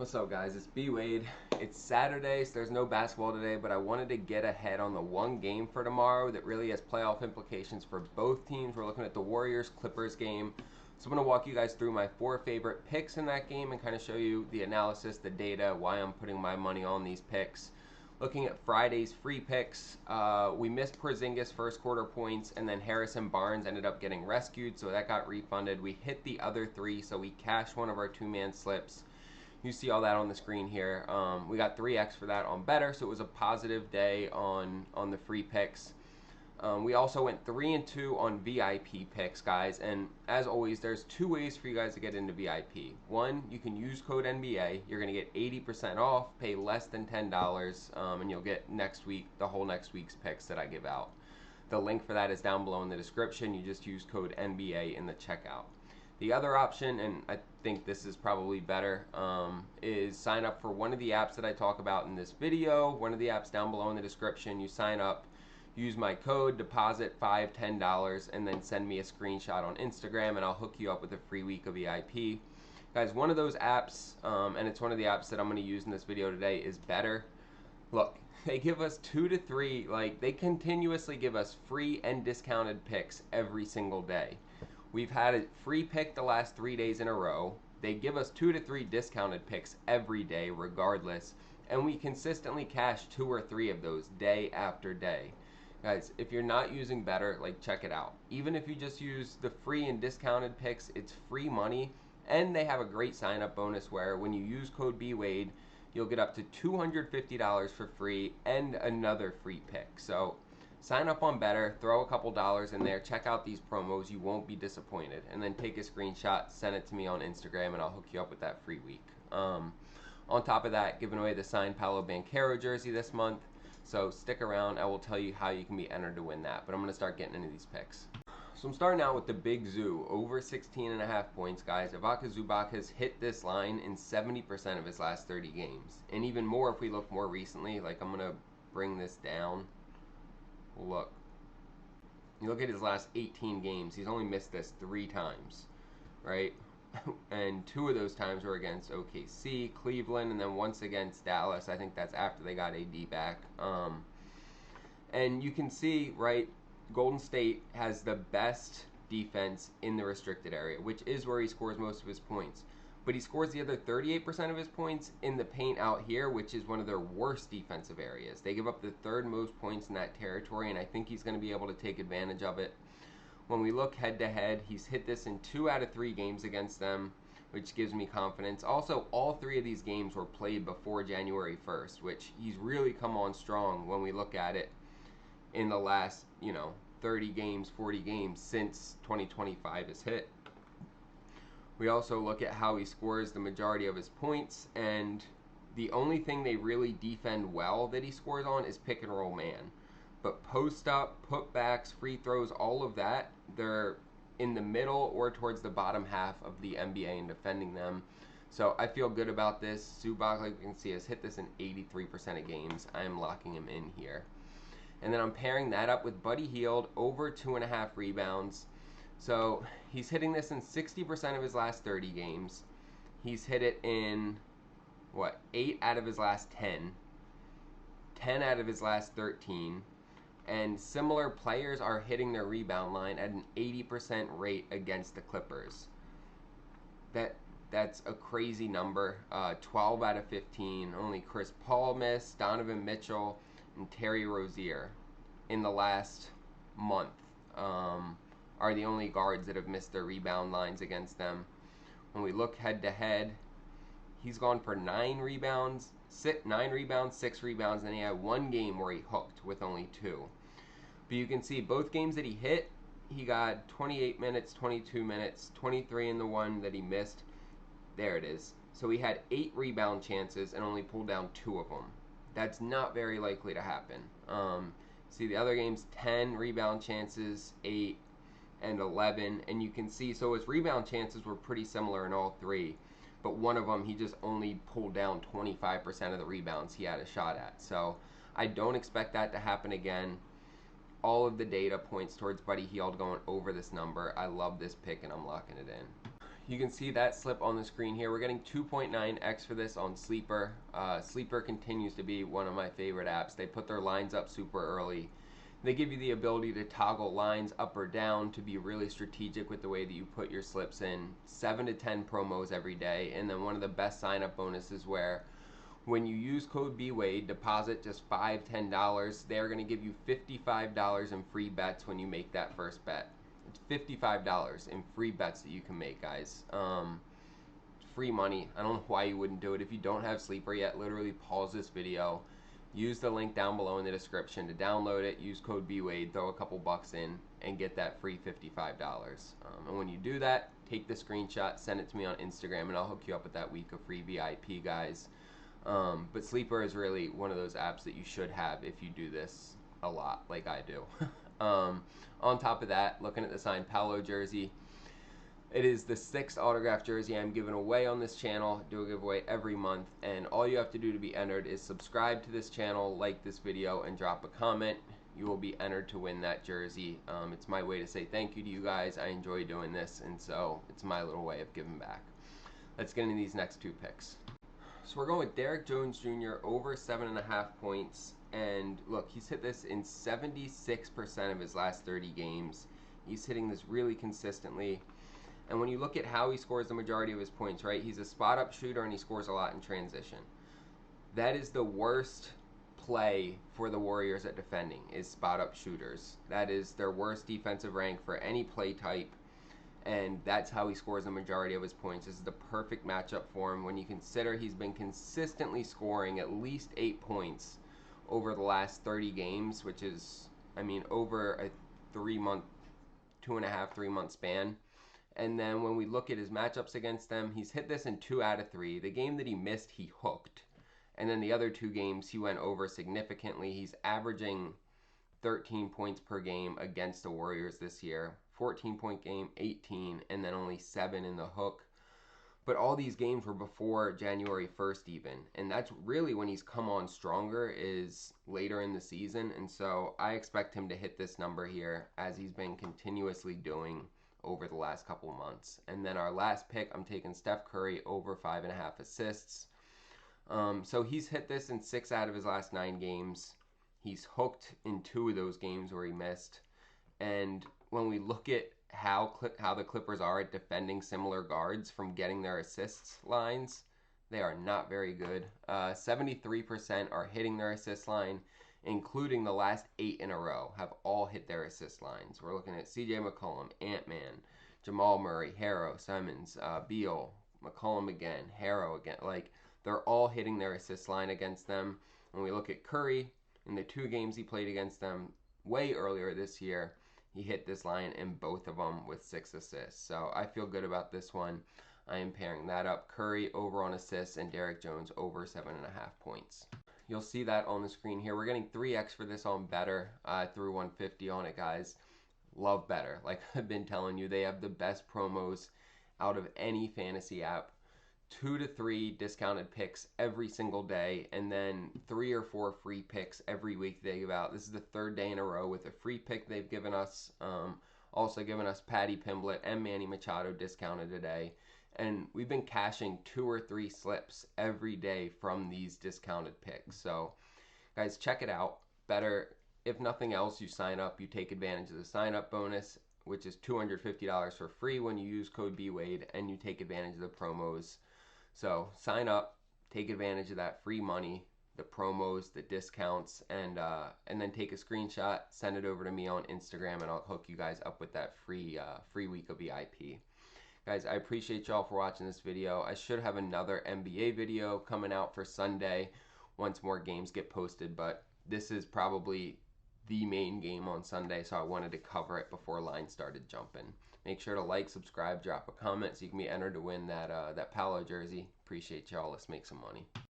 What's up, guys? It's B Wade. It's Saturday, so there's no basketball today, but I wanted to get ahead on the one game for tomorrow that really has playoff implications for both teams. We're looking at the Warriors-Clippers game. So I'm going to walk you guys through my 4 favorite picks in that game and kind of show you the analysis, the data, why I'm putting my money on these picks. Looking at Friday's free picks, we missed Porzingis' first quarter points, and then Harrison Barnes ended up getting rescued, so that got refunded. We hit the other 3, so we cashed one of our 2-man slips. You see all that on the screen here. We got 3x for that on Betr, so it was a positive day on the free picks. We also went 3-2 on VIP picks, guys, and as always, there's 2 ways for you guys to get into VIP. One, you can use code NBA. You're going to get 80% off, pay less than $10, and you'll get next week, the whole next week's picks that I give out. The link for that is down below in the description. You just use code NBA in the checkout. The other option, and I think this is probably better, is sign up for one of the apps that I talk about in this video. One of the apps down below in the description. You sign up, use my code, deposit $5, $10, and then send me a screenshot on Instagram, and I'll hook you up with a free week of VIP. Guys, one of those apps, and it's one of the apps that I'm going to use in this video today, is Betr. Look, they give us 2 to 3, they continuously give us free and discounted picks every single day. We've had a free pick the last 3 days in a row. They give us 2 to 3 discounted picks every day regardless, and we consistently cash 2 or 3 of those day after day. Guys, if you're not using Betr, check it out. Even if you just use the free and discounted picks, it's free money, and they have a great sign-up bonus where when you use code BWADE, you'll get up to $250 for free and another free pick. So sign up on Betr, throw a couple dollars in there, check out these promos, you won't be disappointed. And then take a screenshot, send it to me on Instagram, and I'll hook you up with that free week. On top of that, giving away the signed Paolo Banchero jersey this month. So stick around, I will tell you how you can be entered to win that. But I'm going to start getting into these picks. So I'm starting out with the big Zoo, over 16.5 points, guys. Ivica Zubac has hit this line in 70% of his last 30 games. And even more if we look more recently, I'm going to bring this down. Look, you look at his last 18 games, he's only missed this 3 times, right? And 2 of those times were against OKC, Cleveland, and then once against Dallas. I think that's after they got AD back. And you can see, right, Golden State has the best defense in the restricted area, which is where he scores most of his points. But he scores the other 38% of his points in the paint out here, which is one of their worst defensive areas. They give up the 3rd most points in that territory, and I think he's going to be able to take advantage of it. When we look head-to-head, he's hit this in 2 out of 3 games against them, which gives me confidence. Also, all 3 of these games were played before January 1st, which he's really come on strong when we look at it in the last, 30 games, 40 games since 2025 is hit. We also look at how he scores the majority of his points, and the only thing they really defend well that he scores on is pick and roll man. But post up, putbacks, free throws, all of that, they're in the middle or towards the bottom half of the NBA in defending them. So I feel good about this. Zubac, like you can see, has hit this in 83% of games. I am locking him in here. And then I'm pairing that up with Buddy Hield, over 2.5 rebounds. So he's hitting this in 60% of his last 30 games. He's hit it in, 8 out of his last 10. 10 out of his last 13. And similar players are hitting their rebound line at an 80% rate against the Clippers. That's a crazy number. 12 out of 15. Only Chris Paul missed, Donovan Mitchell, and Terry Rozier in the last month are the only guards that have missed their rebound lines against them. When we look head-to-head, he's gone for 9 rebounds, 6 rebounds, and he had 1 game where he hooked with only 2. But you can see both games that he hit, he got 28 minutes, 22 minutes, 23 in the one that he missed. There it is. So he had 8 rebound chances and only pulled down 2 of them. That's not very likely to happen. See the other games, 10 rebound chances, 8 and 11, and you can see, so his rebound chances were pretty similar in all 3, but one of them he just only pulled down 25% of the rebounds he had a shot at. So I don't expect that to happen again. All of the data points towards Buddy Hield going over this number. I love this pick and I'm locking it in. You can see that slip on the screen here. We're getting 2.9x for this on Sleeper. Sleeper continues to be one of my favorite apps. They put their lines up super early. They give you the ability to toggle lines up or down to be really strategic with the way that you put your slips in. 7 to 10 promos every day. And then one of the best sign-up bonuses where when you use code BWADE, deposit just $5, $10, they're going to give you $55 in free bets when you make that first bet. It's $55 in free bets that you can make, guys. Free money. I don't know why you wouldn't do it. If you don't have Sleeper yet, literally pause this video. Use the link down below in the description to download it. Use code BWADE, throw a couple bucks in, and get that free $55. And when you do that, take the screenshot, send it to me on Instagram, and I'll hook you up with that week of free VIP, guys. But Sleeper is really one of those apps that you should have if you do this a lot, like I do. On top of that, looking at the signed Paolo jersey, it is the 6th autographed jersey I'm giving away on this channel. I do a giveaway every month, and all you have to do to be entered is subscribe to this channel, like this video, and drop a comment. You will be entered to win that jersey. It's my way to say thank you to you guys. I enjoy doing this, and so it's my little way of giving back. Let's get into these next two picks. So we're going with Derrick Jones Jr. over 7.5 points. And look, he's hit this in 76% of his last 30 games. He's hitting this really consistently. And when you look at how he scores the majority of his points, right, he's a spot-up shooter and he scores a lot in transition. That is the worst play for the Warriors at defending, is spot-up shooters. That is their worst defensive rank for any play type. And that's how he scores the majority of his points. This is the perfect matchup for him when you consider he's been consistently scoring at least 8 points over the last 30 games, which is, I mean, over a 3-month, 2.5, 3-month span. And then when we look at his matchups against them, he's hit this in 2 out of 3. The game that he missed, he hooked. And then the other 2 games, he went over significantly. He's averaging 13 points per game against the Warriors this year. 14-point game, 18, and then only 7 in the hook. But all these games were before January 1st even. And that's really when he's come on stronger, is later in the season. And so I expect him to hit this number here, as he's been continuously doing over the last couple of months. And then our last pick, I'm taking Steph Curry over 5.5 assists. So he's hit this in 6 out of his last 9 games. He's hooked in 2 of those games where he missed. And when we look at how the Clippers are at defending similar guards from getting their assists lines, they are not very good. 73% are hitting their assist line, including the last 8 in a row have all hit their assist lines. We're looking at CJ McCollum, Ant-Man, Jamal Murray, Harrow, Simmons, Beal, McCollum again, Harrow again. Like, they're all hitting their assist line against them. When we look at Curry, in the 2 games he played against them way earlier this year, he hit this line in both of them with 6 assists. So I feel good about this one. I am pairing that up. Curry over on assists and Derrick Jones over 7.5 points. You'll see that on the screen here. We're getting 3x for this on Betr. I threw 150 on it, guys. Love Betr. Like I've been telling you, they have the best promos out of any fantasy app. 2 to 3 discounted picks every single day, and then 3 or 4 free picks every week they give out. This is the 3rd day in a row with a free pick they've given us. Also given us Patty Pimblett and Manny Machado discounted today. And we've been cashing 2 or 3 slips every day from these discounted picks. So, guys, check it out. Betr, if nothing else, you sign up, you take advantage of the sign-up bonus, which is $250 for free when you use code BWADE, and you take advantage of the promos. So sign up, take advantage of that free money, the promos, the discounts, and then take a screenshot, send it over to me on Instagram, and I'll hook you guys up with that free week of VIP. Guys, I appreciate y'all for watching this video. I should have another NBA video coming out for Sunday once more games get posted, but this is probably the main game on Sunday, so I wanted to cover it before lines started jumping. Make sure to like, subscribe, drop a comment so you can be entered to win that Paolo jersey. Appreciate y'all. Let's make some money.